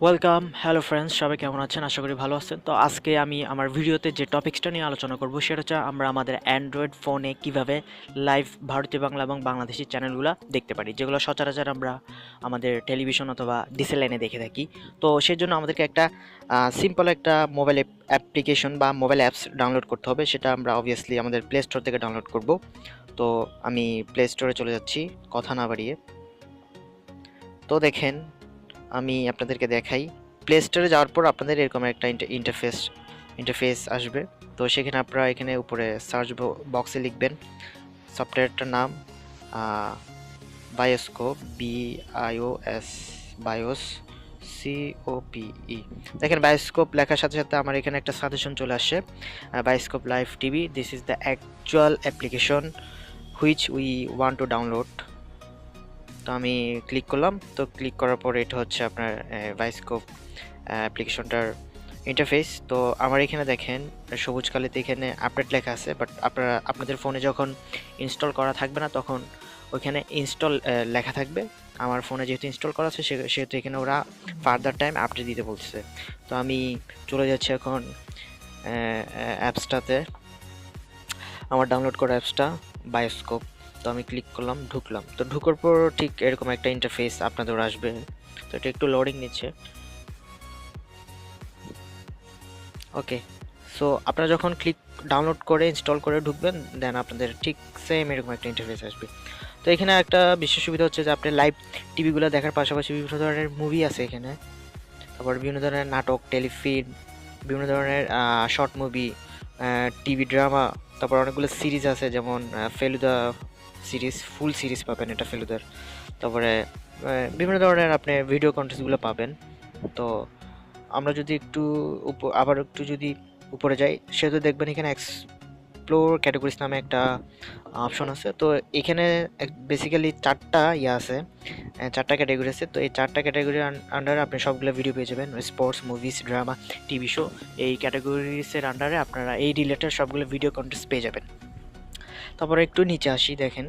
Welcome, hello friends, সবাই কেমন আছেন? আশা করি ভালো আছেন। তো আজকে আমি আমার ভিডিওতে যে টপিক্সটা নিয়ে আলোচনা করব সেটা হচ্ছে আমরা আমাদের অ্যান্ড্রয়েড ফোনে কিভাবে লাইভ ভারতীয় বাংলা এবং বাংলাদেশি চ্যানেলগুলো দেখতে পারি, যেগুলো সচরাচর আমরা আমাদের টেলিভিশন অথবা ডিসি লাইনে দেখে থাকি। তো সেই জন্য আমাদেরকে একটা সিম্পল একটা মোবাইল অ্যাপ্লিকেশন বা মোবাইল অ্যাপস ডাউনলোড করতে হবে। সেটা আমরা অবভিয়াসলি আমাদের প্লে স্টোর থেকে ডাউনলোড করব। তো আমি প্লে স্টোরে চলে যাচ্ছি কথা না বাড়িয়ে। তো দেখেন, আমি আপনাদেরকে দেখাই। প্লে স্টোরে যাওয়ার পর আপনাদের এরকম একটা ইন্টারফেস আসবে। তো সেখানে আপনারা এখানে উপরে সার্চ বক্সে লিখবেন সফটওয়্যারটার নাম বায়োস্কোপ, BIOS, বায়োস, COPE। দেখেন, বায়োস্কোপ লেখার সাথে সাথে আমার এখানে একটা সাজেশন চলে আসছে, bioscope live TV, this is the actual application which we want to download. তো আমি ক্লিক করলাম। তো ক্লিক করার পর এটা হচ্ছে আপনার বায়োস্কোপ অ্যাপ্লিকেশনটার ইন্টারফেস। তো আমার এখানে দেখেন সবুজ কালিতে এখানে আপডেট লেখা আছে, বাট আপনাদের ফোনে যখন ইনস্টল করা থাকবে না তখন ওইখানে ইনস্টল লেখা থাকবে। আমার ফোনে যেহেতু ইনস্টল করা আছে সেহেতু এখানে ওরা ফার্দার টাইম আপডেট দিতে বলছে। তো আমি চলে যাচ্ছি এখন অ্যাপসটাতে, আমার ডাউনলোড করা অ্যাপসটা বায়োস্কোপ। তো আমি ক্লিক করলাম, ঢুকলাম। তো ঢুকার পর ঠিক এরকম একটা ইন্টারফেস আপনাদের আসবে। তো এটা একটু লোডিং নিচ্ছে। ওকে, সো আপনারা যখন ডাউনলোড করে ইনস্টল করে ঢুকবেন, দেন আপনাদের ঠিক সেম এরকম একটা ইন্টারফেস আসবে। তো এখানে একটা বিশেষ সুবিধা হচ্ছে যে আপনি লাইভ টিভিগুলো দেখার পাশাপাশি বিভিন্ন ধরনের মুভি আছে এখানে, তারপর বিভিন্ন ধরনের নাটক, টেলিফিল্ম, বিভিন্ন ধরনের শর্ট মুভি, টিভি ড্রামা, তারপর অনেকগুলো সিরিজ আছে, যেমন ফেলুদা সিরিজ, ফুল সিরিজ পাবেন এটা ফেলুদার। তারপরে বিভিন্ন ধরনের আপনি ভিডিও কন্টেন্টসগুলো পাবেন। তো আমরা যদি একটু আবার একটু যদি উপরে যাই, সেহেতু দেখবেন এখানে এক্সপ্লোর ক্যাটাগরিজ নামে একটা অপশন আছে। তো এখানে বেসিক্যালি চারটা আছে, চারটা ক্যাটাগরি আছে। তো এই চারটা ক্যাটাগরির আন্ডারে আপনি সবগুলো ভিডিও পেয়ে যাবেন, sports, movies, drama, TV show. এই ক্যাটাগরিজের আন্ডারে আপনারা এই রিলেটেড সবগুলো ভিডিও কন্টেন্টস পেয়ে যাবেন। তারপরে একটু নিচে আসি, দেখেন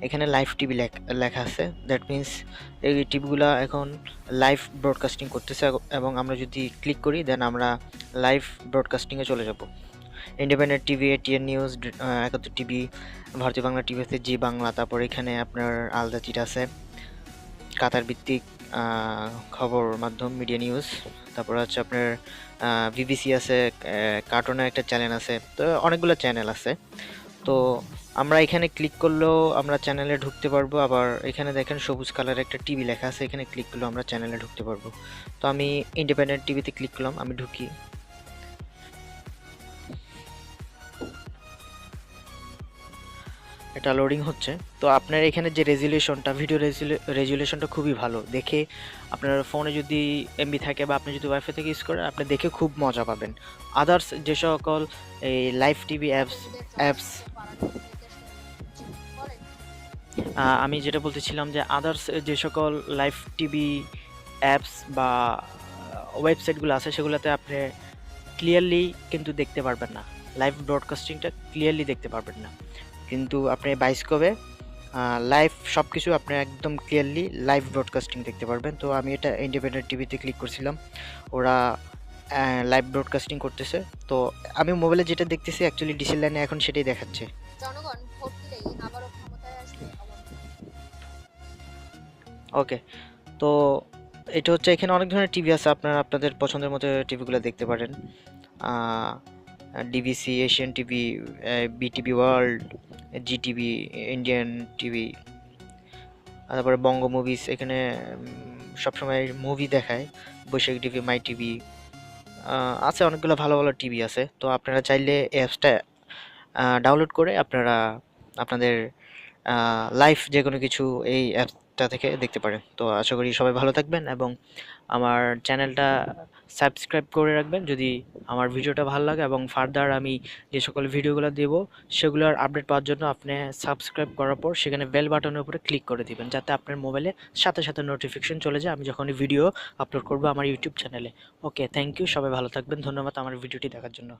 এখানে লাইভ টিভি লেখা আছে। দ্যাট মিন্স এই টিভিগুলো এখন লাইভ ব্রডকাস্টিং করতেছে, এবং আমরা যদি ক্লিক করি দেন আমরা লাইভ ব্রডকাস্টিংয়ে চলে যাব। Independent TV, ATN news, 71 TV, ভারতীয় বাংলা টিভি আছে, জি বাংলা। তারপর এখানে আপনার আলাদা চিট আছে, কাতার ভিত্তিক খবর মাধ্যম মিডিয়া নিউজ। তারপর হচ্ছে আপনার বিবিসি আছে, কার্টুনের একটা চ্যানেল আছে। তো অনেকগুলো চ্যানেল আছে। তো আমরা এখানে ক্লিক করলেও আমরা চ্যানেলে ঢুকতে পারবো। আবার এখানে দেখেন সবুজ কালারের একটা টিভি লেখা আছে, এখানে ক্লিক করলেও আমরা চ্যানেলে ঢুকতে পারবো। তো আমি ইন্ডিপেন্ডেন্ট টিভিতে ক্লিক করলাম, আমি ঢুকি। এটা লোডিং হচ্ছে। তো আপনার এখানে যে রেজুলেশনটা, ভিডিও রেজুলেশনটা খুবই ভালো। দেখে আপনার ফোনে যদি এমবি থাকে বা আপনি যদি ওয়াইফাই থেকে ইউজ করেন, আপনি দেখে খুব মজা পাবেন। আদার্স যে সকল এই লাইভ টিভি অ্যাপস আমি যেটা বলতেছিলাম যে আদার্স যে সকল লাইভ টিভি অ্যাপস বা ওয়েবসাইটগুলো আছে সেগুলোতে আপনি ক্লিয়ারলি কিন্তু দেখতে পারবেন না, লাইভ ব্রডকাস্টিংটা ক্লিয়ারলি দেখতে পারবেন না। কিন্তু আপনি বায়োস্কোপে লাইভ সব কিছু আপনি একদম ক্লিয়ারলি লাইভ ব্রডকাস্টিং দেখতে পারবেন। তো আমি এটা ইন্ডিপেন্ডেন্ট টিভিতে ক্লিক করছিলাম, ওরা লাইভ ব্রডকাস্টিং করতেছে। তো আমি মোবাইলে যেটা দেখতেছি অ্যাকচুয়ালি ডিসি লাইনে এখন সেটাই দেখাচ্ছে। জনগণ ভোট দিলেই আবারও ক্ষমতায় আসবে। ওকে, তো এটা হচ্ছে এখানে অনেক ধরনের টিভি আছে, আপনারা আপনাদের পছন্দের মতো টিভিগুলো দেখতে পারেন। DBC, Asian TV, BTV World, GTV, Indian TV, তারপরে বঙ্গ মুভিজ। এখানে সবসময় মুভি দেখায়। বৈশাখী টিভি, মাই টিভি আছে, অনেকগুলো ভালো ভালো টিভি আছে। তো আপনারা চাইলে অ্যাপসটা ডাউনলোড করে আপনারা আপনাদের লাইভ যে কোনো কিছু এই অ্যাপটা থেকে দেখতে পারেন। তো আশা করি সবাই ভালো থাকবেন এবং আমার চ্যানেলটা সাবস্ক্রাইব করে রাখবেন যদি আমার ভিডিওটা ভালো লাগে, এবং ফার্দার আমি যে সকল ভিডিওগুলো দেবো সেগুলোর আপডেট পাওয়ার জন্য আপনি সাবস্ক্রাইব করার পর সেখানে বেল বাটনের উপরে ক্লিক করে দিবেন, যাতে আপনার মোবাইলে সাথে সাথে নোটিফিকেশন চলে যায় আমি যখনই ভিডিও আপলোড করবো আমার ইউটিউব চ্যানেলে। ওকে, থ্যাংক ইউ, সবাই ভালো থাকবেন। ধন্যবাদ আমার ভিডিওটি দেখার জন্য।